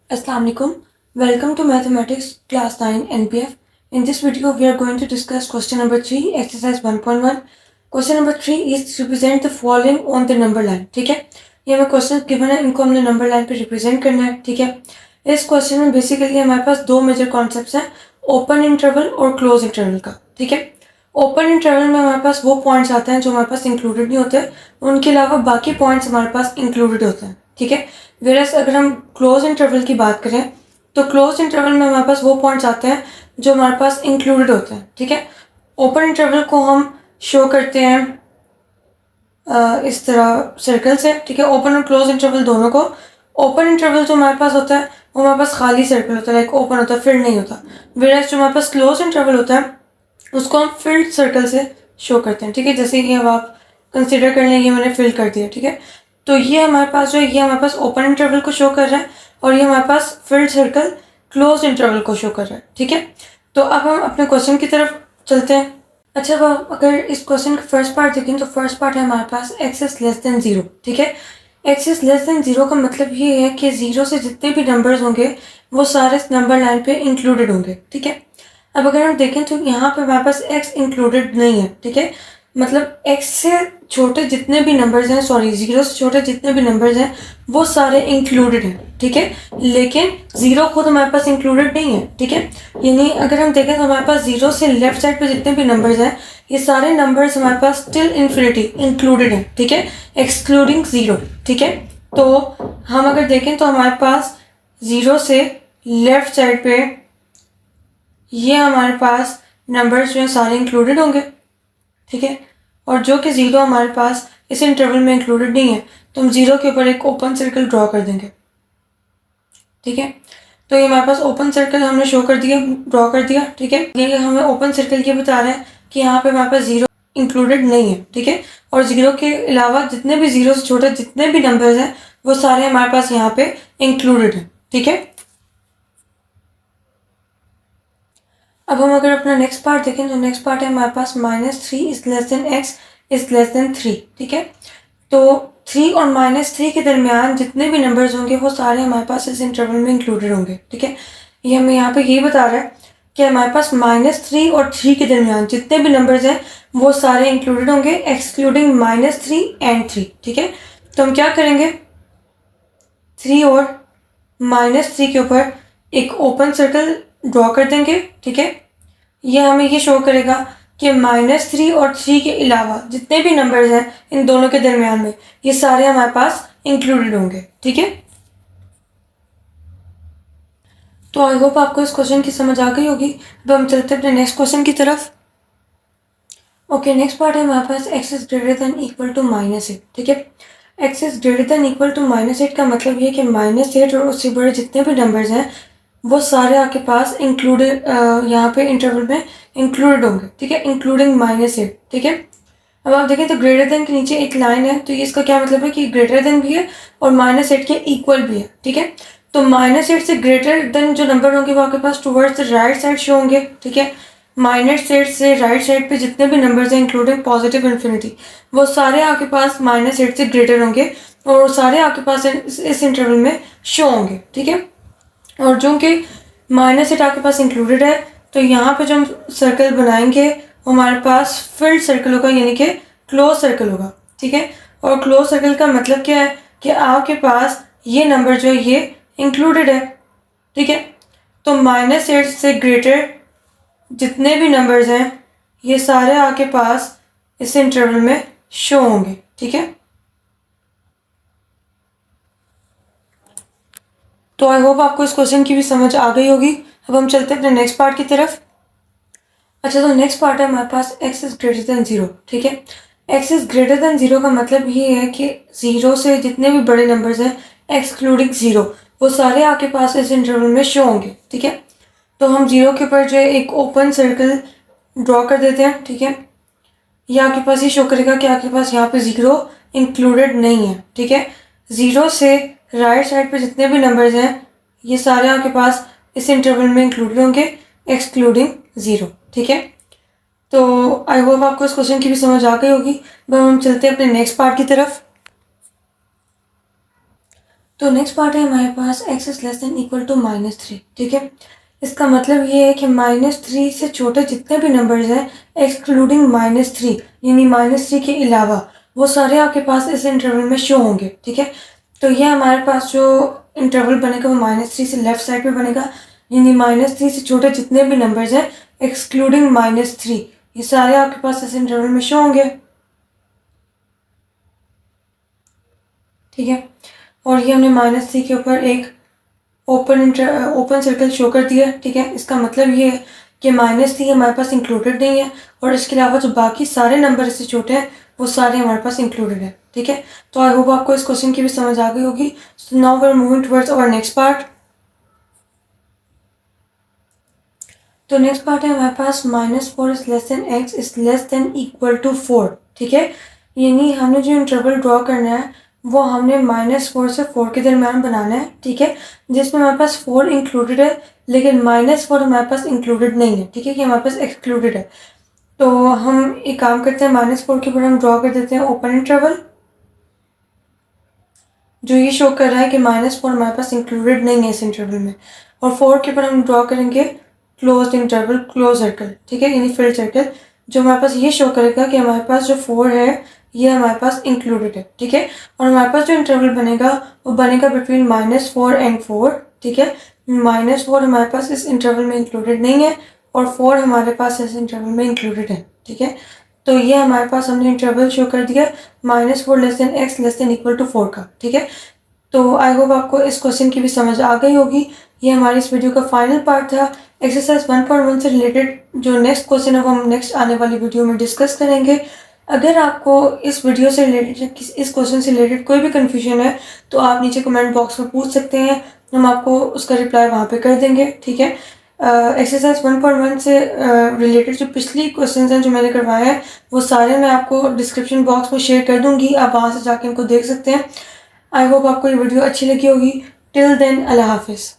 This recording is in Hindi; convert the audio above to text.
Assalamualaikum. Welcome to Mathematics Class 9 NPF. In this video, we are going to discuss question number 3, exercise 1.1. Question number 3 is represent the following on the number line. ठीक है, ये हमें क्वेश्चन गिवन है, इनको हमने नंबर लाइन पे रिप्रेजेंट करना है. ठीक है, इस क्वेश्चन में बेसिकली हमारे पास दो मेजर कॉन्सेप्ट्स हैं, ओपन इंटरवल और क्लोज इंटरवल का. ठीक है, ओपन इंटरवल में हमारे पास वो पॉइंट्स आते हैं जो हमारे पास इंक्लूडेड नहीं होते, उनके अलावा बाकी पॉइंट्स हमारे पास इंक्लूडेड होते हैं. ठीक है, वेरस अगर हम क्लोज इंटरवल की बात करें तो क्लोज इंटरवल में हमारे पास वो पॉइंट्स आते हैं जो हमारे पास इंक्लूडेड होते हैं. ठीक है, ओपन इंटरवल को हम शो करते हैं इस तरह सर्कल से. ठीक है, ओपन और क्लोज इंटरवल दोनों को. ओपन इंटरवल जो हमारे पास होता है वो हमारे पास खाली सर्कल होता है, लाइक ओपन होता है, फिल्ड नहीं होता. वेरस जो हमारे पास क्लोज इंटरवल होता है उसको हम फिल्ड सर्कल से शो करते हैं. ठीक है, जैसे ये अब आप कंसिडर कर लें, ये मैंने फिल कर दिया. ठीक है, तो ये हमारे पास जो है ये हमारे पास ओपन इंटरवल को शो कर रहा है और ये हमारे पास फिल्ड सर्कल क्लोज इंटरवल को शो कर रहा है. ठीक है, तो अब हम अपने क्वेश्चन की तरफ चलते हैं. अच्छा, अब अगर इस क्वेश्चन का फर्स्ट पार्ट देखें तो फर्स्ट पार्ट है हमारे पास एक्स इज लेस देन 0. ठीक है, एक्स इज लेस देन 0 का मतलब ये है कि 0 से जितने भी नंबर्स होंगे वो सारे नंबर लाइन पे इंक्लूडेड होंगे. ठीक है, अब अगर हम देखें तो यहाँ पे हमारे पास x इंक्लूडेड नहीं है. ठीक है, मतलब x से छोटे जितने भी नंबर्स हैं, 0 से छोटे जितने भी नंबर्स हैं वो सारे इंक्लूडेड हैं. ठीक है, लेकिन 0 खुद हमारे पास इंक्लूडेड नहीं है. ठीक है, यानी अगर हम देखें तो हमारे पास 0 से लेफ्ट साइड पे जितने भी नंबर्स हैं ये सारे नंबर्स हमारे पास टिल इन्फिनिटी इंक्लूडेड हैं. ठीक है, एक्सक्लूडिंग 0. ठीक है, तो हम अगर देखें तो हमारे पास 0 से लेफ्ट साइड पे ये हमारे पास नंबर्स जो हैं सारे इंक्लूडेड होंगे. ठीक है, और जो कि 0 हमारे पास इस इंटरवल में इंक्लूडेड नहीं है तो हम 0 के ऊपर एक ओपन सर्कल ड्रॉ कर देंगे. ठीक है, तो ये हमारे पास ओपन सर्कल हमने शो कर दिया, ड्रॉ कर दिया. ठीक है, ये हमें ओपन सर्कल ये बता रहा है कि यहाँ पे हमारे पास 0 इंक्लूडेड नहीं है. ठीक है, और 0 के अलावा जितने भी 0 से छोटे जितने भी नंबर्स हैं वो सारे हमारे पास यहाँ पे इंक्लूडेड हैं. ठीक है, अब हम अगर अपना नेक्स्ट पार्ट देखें तो नेक्स्ट पार्ट है हमारे पास -3 is less than x is less then 3. ठीक है, तो 3 और -3 के दरमियान जितने भी नंबर्स होंगे वो सारे हमारे पास इस इंटरवल में इंक्लूडेड होंगे. ठीक है, ये हमें यहाँ पे ये बता रहा है कि हमारे पास -3 और 3 के दरमियान जितने भी नंबर्स हैं वो सारे इंक्लूडेड होंगे एक्सक्लूडिंग -3 एंड 3. ठीक है, तो हम क्या करेंगे, 3 और -3 के ऊपर एक ओपन सर्कल ड्रॉ कर देंगे. ठीक है, ये हमें ये शो करेगा कि -3 और 3 के अलावा जितने भी नंबर्स हैं इन दोनों के दरमियान में ये सारे हमारे पास इंक्लूडेड होंगे. ठीक है, तो आई होप आपको इस क्वेश्चन की समझ आ गई होगी. अब हम चलते हैं अपने नेक्स्ट क्वेश्चन की तरफ. ओके, नेक्स्ट पार्ट है हमारे पास x is greater than equal to -8. ठीक है, x is greater than equal to -8 का मतलब ये कि -8 और उससे बड़े जितने भी नंबर्स हैं वो सारे आपके पास इंक्लूडेड यहाँ पे इंटरवल में इंक्लूडेड होंगे. ठीक है, इंक्लूडिंग -8. ठीक है, अब आप देखें तो ग्रेटर देन के नीचे एक लाइन है, तो ये इसका क्या मतलब है कि ग्रेटर देन भी है और -8 के इक्वल भी है. ठीक है, तो -8 से ग्रेटर देन जो नंबर होंगे वो आपके पास towards the right side show होंगे. ठीक है, -8 से राइट साइड पे जितने भी नंबर्स हैं इंक्लूडिंग पॉजिटिव इन्फिनिटी वो सारे आपके पास -8 से ग्रेटर होंगे और सारे आपके पास इस इंटरवल में शो होंगे. ठीक है, और जो कि -8 आपके पास इंक्लूडेड है तो यहाँ पे जो हम सर्कल बनाएंगे वो हमारे पास फिल्ड सर्कल होगा, यानी कि क्लोज सर्कल होगा. ठीक है, और क्लोज सर्कल का मतलब क्या है कि आपके पास ये नंबर जो है ये इंक्लूडेड है. ठीक है, तो -8 से ग्रेटर जितने भी नंबर्स हैं ये सारे आपके पास इस इंटरवल में शो होंगे. ठीक है, तो आई होप आपको इस क्वेश्चन की भी समझ आ गई होगी. अब हम चलते हैं अपने नेक्स्ट पार्ट की तरफ. अच्छा, तो नेक्स्ट पार्ट है हमारे पास x इज ग्रेटर देन 0. ठीक है, x इज ग्रेटर देन 0 का मतलब ये है कि 0 से जितने भी बड़े नंबर्स हैं एक्सक्लूडिंग 0 वो सारे आपके पास इस इंटरवल में शो होंगे. ठीक है, तो हम 0 के ऊपर जो है एक ओपन सर्कल ड्रॉ कर देते हैं. ठीक है, ये आपके पास ये शो करेगा कि आपके पास यहाँ पे 0 इंक्लूडेड नहीं है. ठीक है, 0 से राइट साइड पे जितने भी नंबर्स हैं ये सारे आपके पास इस इंटरवल में इंक्लूडेड होंगे एक्सक्लूडिंग 0. ठीक है, तो आई होप आपको इस क्वेश्चन की भी समझ आ गई होगी. अब हम चलते हैं अपने नेक्स्ट पार्ट की तरफ. तो नेक्स्ट पार्ट है हमारे पास x is less than equal to -3, ठीक है। इसका मतलब ये है कि -3 से छोटे जितने भी नंबर्स हैं एक्सक्लूडिंग -3 यानी -3 के अलावा वो सारे आपके पास इस इंटरवल में शो होंगे, ठीक है। तो ये हमारे पास जो इंटरवल बनेगा वो -3 से लेफ्ट साइड पे बनेगा, यानी -3 से छोटे जितने भी नंबर्स हैं एक्सक्लूडिंग -3 ये सारे आपके पास इस इंटरवल में शो होंगे, ठीक है। और ये हमने -3 के ऊपर एक ओपन सर्कल शो कर दिया, ठीक है। इसका मतलब ये है कि -3 हमारे पास इंक्लूडेड नहीं है और इसके अलावा जो बाकी सारे नंबर इससे छोटे हैं वो सारे हमारे पास इंक्लूडेड है, ठीक है। तो आई होप आपको इस क्वेश्चन की भी समझ आ गई होगी। So now we are moving towards our next part. तो नेक्स्ट पार्ट है हमारे पास -4 is less than x is less than equal to 4, ठीक है। यानी हमने जो इंटरवल ड्रॉ करना है वो हमने -4 से 4 के दरमियान बनाना है, ठीक है, जिसमें हमारे पास 4 इंक्लूडेड है लेकिन -4 हमारे पास इंक्लूडेड नहीं है, ठीक है, कि हमारे पास एक्सक्लूडेड है। तो हम एक काम करते हैं, -4 के ऊपर हम ड्रॉ कर देते हैं ओपन इंटरवल, जो ये शो कर रहा है कि -4 हमारे पास इंक्लूडेड नहीं है इस इंटरवल में। और 4 के ऊपर हम ड्रॉ करेंगे क्लोज इंटरवल, क्लोज सर्कल, ठीक है, यानी फिल्ड सर्कल, जो हमारे पास ये शो करेगा कि हमारे पास जो 4 है ये हमारे पास इंक्लूडेड है, ठीक है। और हमारे पास जो इंटरवल बनेगा वो बनेगा बिटवीन -4 एंड 4, ठीक है। -4 हमारे पास इस इंटरवल में इंक्लूडेड नहीं है और 4 हमारे पास इस इंटरवल में इंक्लूडेड है, ठीक है। तो ये हमारे पास हमने इंटरवल शो कर दिया -4 less than x less than equal to 4 का, ठीक है। तो आई होप आपको इस क्वेश्चन की भी समझ आ गई होगी। ये हमारी इस वीडियो का फाइनल पार्ट था। एक्सरसाइज 1.1 से रिलेटेड जो नेक्स्ट क्वेश्चन है वो हम नेक्स्ट आने वाली वीडियो में डिस्कस करेंगे। अगर आपको इस वीडियो से रिलेटेड इस क्वेश्चन से रिलेटेड कोई भी कन्फ्यूजन है तो आप नीचे कमेंट बॉक्स में पूछ सकते हैं, हम आपको उसका रिप्लाई वहाँ पे कर देंगे, ठीक है। एक्सरसाइज 1.1 से रिलेटेड जो पिछली क्वेश्चंस हैं जो मैंने करवाए हैं वो सारे मैं आपको डिस्क्रिप्शन बॉक्स में शेयर कर दूंगी, आप वहाँ से जाके इनको देख सकते हैं। आई होप आपको ये वीडियो अच्छी लगी होगी। टिल देन, अल्लाह हाफिज़।